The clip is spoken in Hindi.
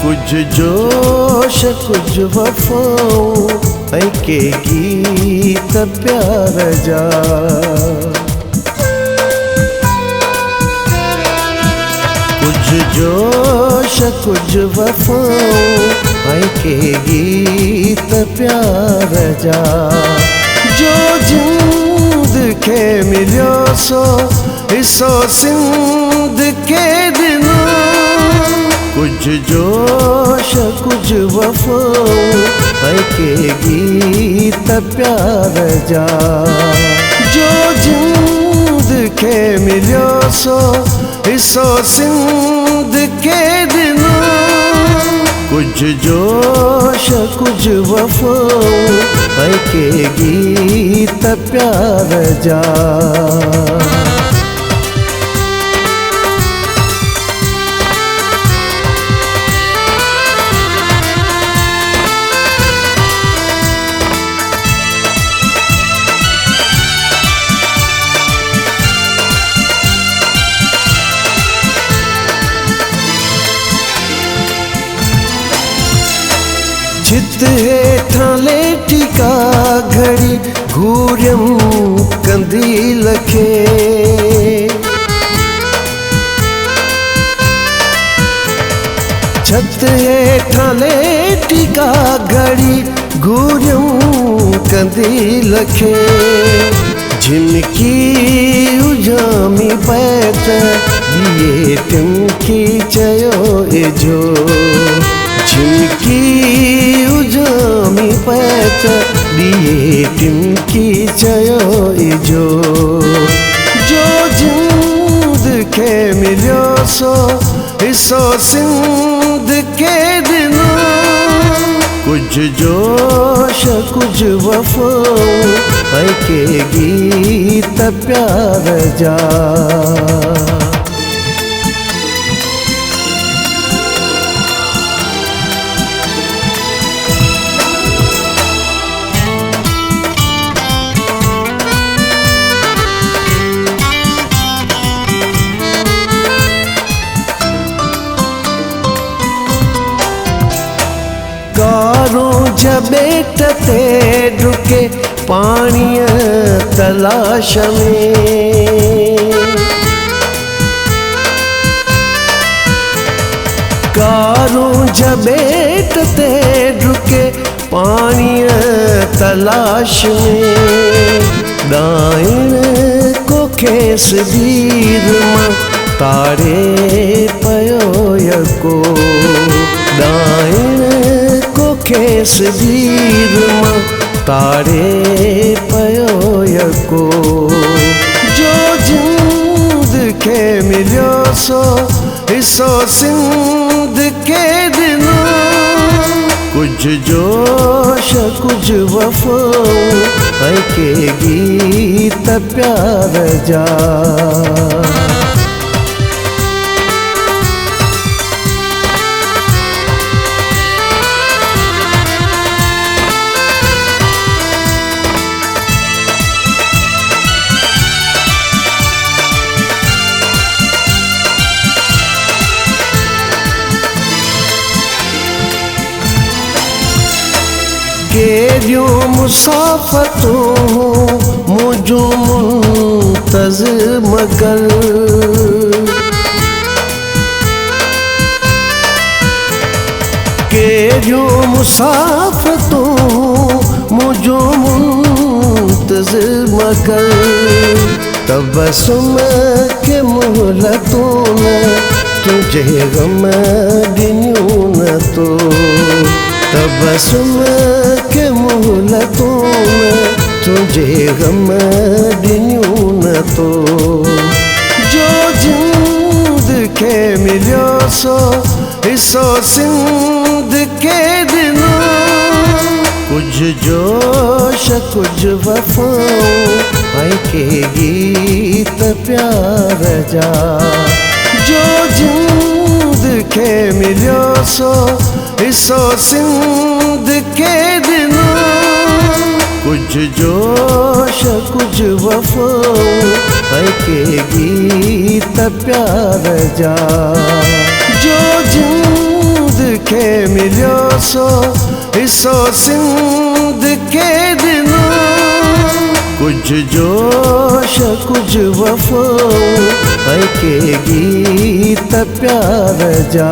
कुछ जोश कुछ वफ़ाऊं ऐं के गीत प्यार जा। कुछ जोश कुछ वफ़ाऊं ऐं के गीत प्यार जा। जो जिंद के मिलियो सो हिस्सो सिंध के ॾिनो। कुछ जोश कुछ वफ़ाऊं ऐं के गीत प्यार जा। जो जिंद के मिलियो सो हिस्सो सिंध के ॾिनो। कुछ जोश कुछ वफ़ाऊं ऐं के गीत प्यार जा। छित हेठां लेटी का घड़ी घूरियम कंदील खे। छत हेठां लेटी का घड़ी घूरियम कंदील खे। झिमकी उजामी पैत दिए टिमकी चयो एजो। झिमकी उजामी पैत दिए टिमकी चयो एजो। जो जिंद के मिलियो सो हिस्सो सिंध के ॾिनो। कुछ जोश कुछ वफ़ाऊं ऐं के गीत प्यार जा। कारों जबेट ते डुके पाणीअ तलाश में। कारों जबेट ते डुके पाणीअ तलाश में। ॾाइण को खेस दीर मां तारे पयो यको। ॾाइण खेस दीर मां तारे पयो यको। जो जिंद के मिलियो सो हिस्सो सिंध के ॾिनो। कुछ जोश कुछ वफ़ाऊं ऐं के गीत प्यार जा। केरियूं मुसाफ़तूं मुंहिंजूं मुंतज़िम कर। केरियूं मुसाफ़तूं मुंहिंजूं मुंतज़िम कर। तबसुम के मोहलतूं तुझे गम ॾिनियूं न तो। तबसुम के मोहलतूं तुझे गम ॾिनियूं न तो। जो जिंद के मिलियो सो हिस्सो सिंध के ॾिनो। कुछ जोश कुछ वफ़ाऊं ऐं के गीत प्यार जा। जो जिंद के मिलियो सो हिस्सो सिंध के ॾिनो। कुछ जोश कुछ वफ़ाऊं ऐं के गीत प्यार जा। जो जिंद मूंखे मिलियो सो हिसो सिंध के ॾिनो। कुछ जोश कुछ वफ़ो ऐं के गीत प्यार जा।